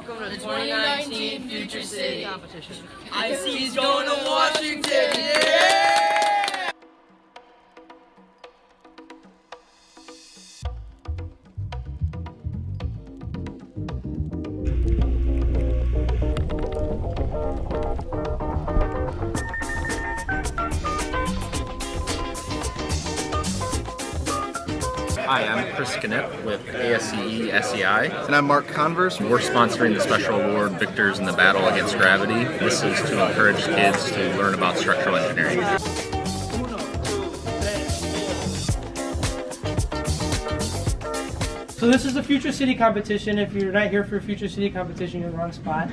Welcome to the 2019 Future City competition. IC's going to Washington! Yeah! Hi, I'm Chris Knipp with ASCE SEI. And I'm Mark Converse. We're sponsoring the Special Award Victors in the Battle Against Gravity. This is to encourage kids to learn about structural engineering. So this is the Future City competition. If you're not here for a Future City competition, you're in the wrong spot.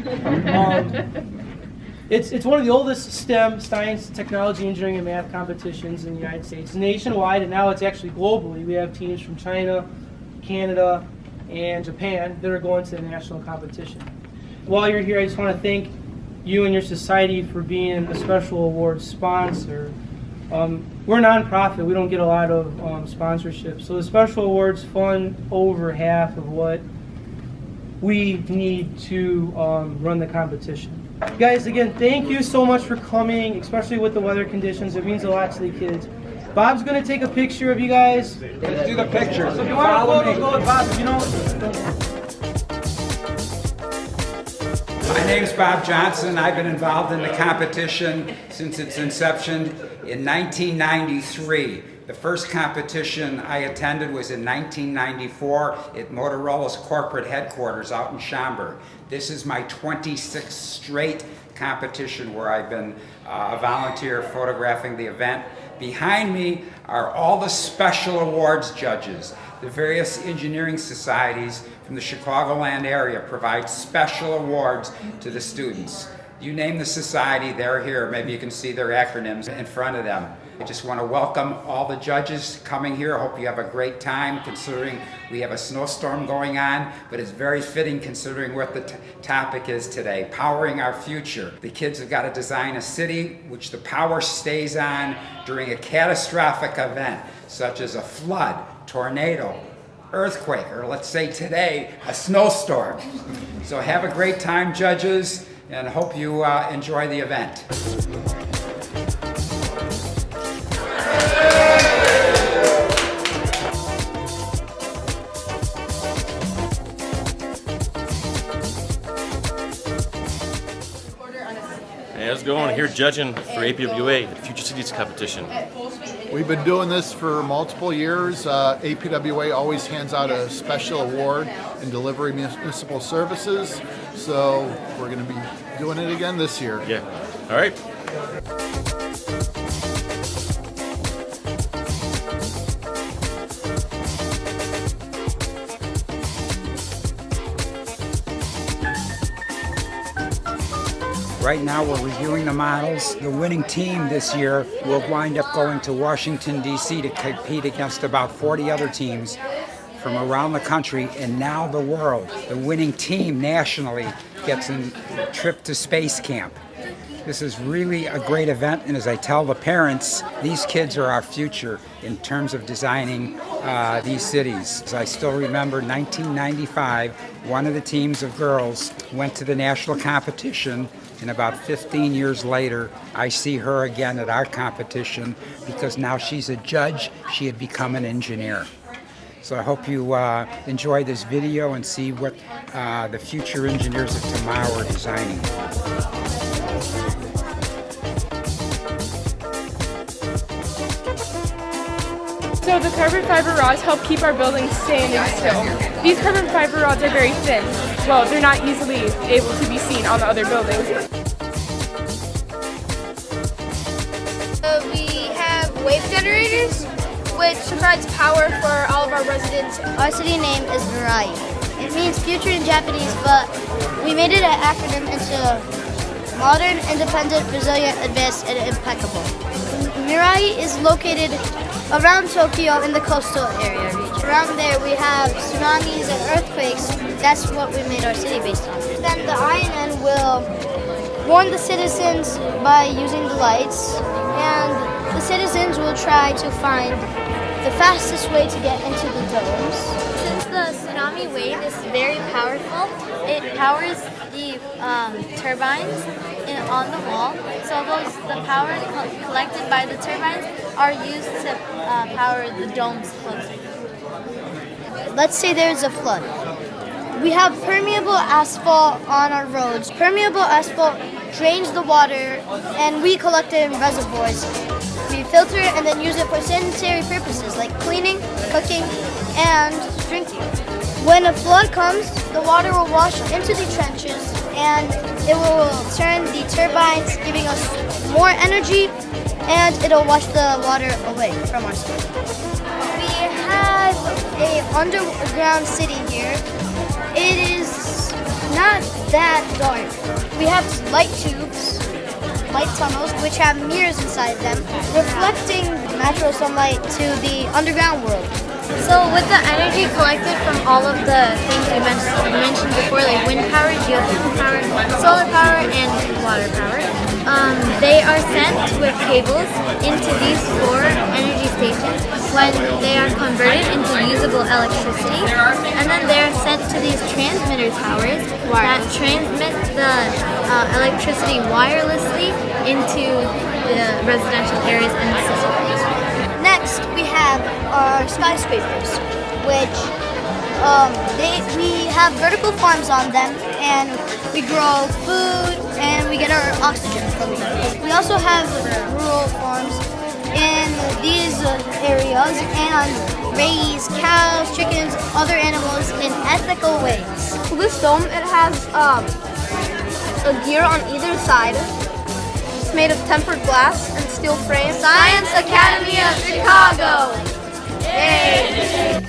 It's one of the oldest STEM, science, technology, engineering, and math competitions in the United States. Nationwide, and now it's actually globally. We have teams from China, Canada, and Japan that are going to the national competition. While you're here, I just want to thank you and your society for being a special award sponsor. We're a nonprofit. We don't get a lot of sponsorships. So the special awards fund over half of what we need to run the competition. Guys, again, thank you so much for coming, especially with the weather conditions. It means a lot to the kids. Bob's going to take a picture of you guys. Let's do the picture. So if you want a photo, go with Bob. You know. My name's Bob Johnson. I've been involved in the competition since its inception in 1993. The first competition I attended was in 1994 at Motorola's corporate headquarters out in Schaumburg. This is my 26th straight competition where I've been a volunteer photographing the event. Behind me are all the special awards judges. The various engineering societies from the Chicagoland area provide special awards to the students. You name the society, they're here. Maybe you can see their acronyms in front of them. I just want to welcome all the judges coming here. I hope you have a great time considering we have a snowstorm going on, but it's very fitting considering what the topic is today, powering our future. The kids have got to design a city which the power stays on during a catastrophic event, such as a flood, tornado, earthquake, or let's say today, a snowstorm. So have a great time, judges, and hope you enjoy the event. Hey, how's it going? Here judging for APWA, the Future Cities competition. We've been doing this for multiple years. APWA always hands out a special award in delivering municipal services, so we're going to be doing it again this year. Yeah. All right. Right now we're reviewing the models. The winning team this year will wind up going to Washington, D.C. to compete against about 40 other teams from around the country and now the world. The winning team nationally gets a trip to space camp. This is really a great event, and as I tell the parents, these kids are our future in terms of designing these cities. As I still remember 1995, one of the teams of girls went to the national competition, and about 15 years later, I see her again at our competition because now she's a judge. She had become an engineer. So I hope you enjoy this video and see what the future engineers of tomorrow are designing. So the carbon fiber rods help keep our buildings standing still. These carbon fiber rods are very thin. Well, they're not easily able to be seen on the other buildings. We have wave generators, which provides power for all of our residents. Our city name is Mirai. It means future in Japanese, but we made it an acronym into modern, independent, resilient, advanced, and impeccable. Mirai is located around Tokyo in the coastal area region. Around there we have tsunamis and earthquakes. That's what we made our city based on. Then the INN will warn the citizens by using the lights, and the citizens will try to find the fastest way to get into the domes. Since the tsunami wave is very powerful, it powers the turbines on the wall. So the power collected by the turbines are used to power the domes closer. Let's say there's a flood. We have permeable asphalt on our roads. Permeable asphalt drains the water, and we collect it in reservoirs. We filter it and then use it for sanitary purposes like cleaning, cooking, and drinking. When a flood comes, the water will wash into the trenches, and it will turn the turbines, giving us more energy, and it'll wash the water away from our skin. We have an underground city here. It is not that dark. We have light tubes, light tunnels, which have mirrors inside them, reflecting natural sunlight to the underground world. So with the energy collected from all of the things we mentioned before, like wind power, geothermal power, solar power, and water power, they are sent with cables into these 4 energy stations when they are converted into usable electricity, and then they are sent to these transmitter towers that transmit the electricity wirelessly into the residential areas and the city. Next, we have our skyscrapers, which we have vertical farms on them, and we grow food, and we get our oxygen from them. We also have rural farms in these areas and raise cows, chickens, other animals in ethical ways. This dome, it has a gear on either side. It's made of tempered glass and steel frame. Science Academy of Chicago! Yay!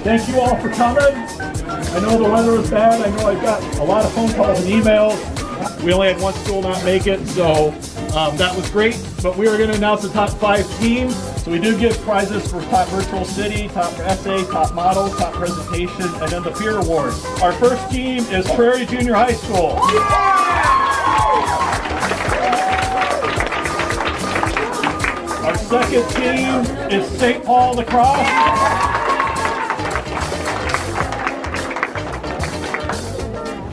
Thank you all for coming. I know the weather was bad. I know I've got a lot of phone calls and emails. We only had one school not make it, so that was great. But we are going to announce the top 5 teams. So we do give prizes for top virtual city, top essay, top model, top presentation, and then the peer award. Our first team is Prairie Junior High School. Our second team is St. Paul Lacrosse.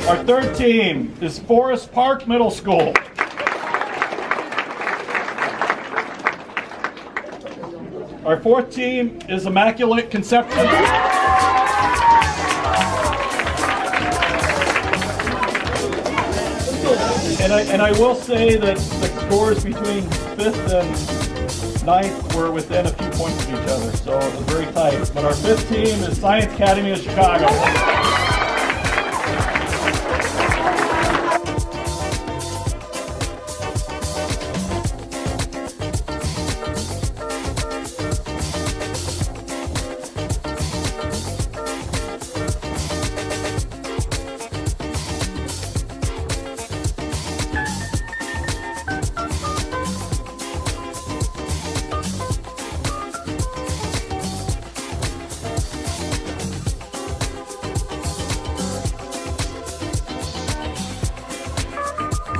Our third team is Forest Park Middle School. Our fourth team is Immaculate Conception. And I will say that the scores between 5th and 9th were within a few points of each other, so it was very tight. But our 5th team is Science Academy of Chicago.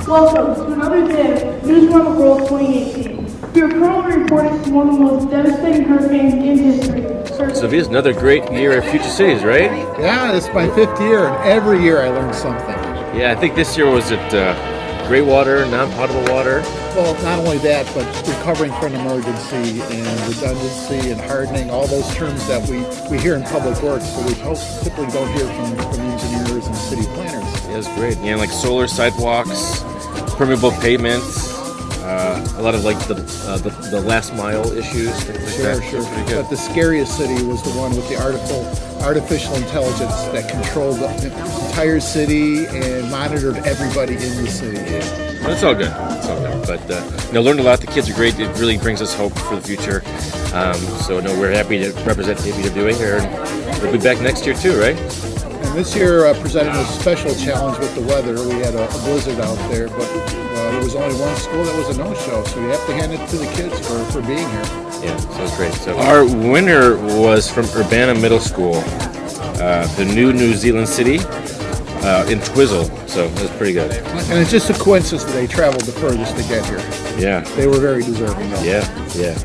Welcome to another day of News Around the World 2018. We are currently reporting from one of the most devastating hurricanes in history. Sylvia's another great year at Future Cities, right? Yeah, it's my 5th year, and every year I learn something. Yeah, I think this year was it gray water, non-potable water. Well, not only that, but recovering from an emergency and redundancy and hardening, all those terms that we hear in public works, but we typically don't hear from engineers and city planners. Yeah, it was great. Yeah, like solar sidewalks, permeable pavements, a lot of like the last mile issues, things like that. Sure. But the scariest city was the one with the artificial intelligence that controlled the entire city and monitored everybody in the city. It's all good. It's all good. But learned a lot. The kids are great. It really brings us hope for the future. So we're happy to represent APWA here, and we'll be back next year too, right? And this year presented a special challenge with the weather. We had a blizzard out there, but there was only one school that was a no-show, so you have to hand it to the kids for being here. Yeah, so it's great. So our winner was from Urbana Middle School, the New Zealand city in Twizzle. So it was pretty good. And it's just a coincidence that they traveled the furthest to get here. Yeah. They were very deserving, though. Yeah.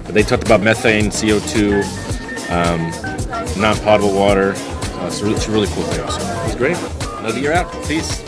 But they talked about methane, CO2, non-potable water. So it's a really cool thing. So it was great. Another year out. Peace.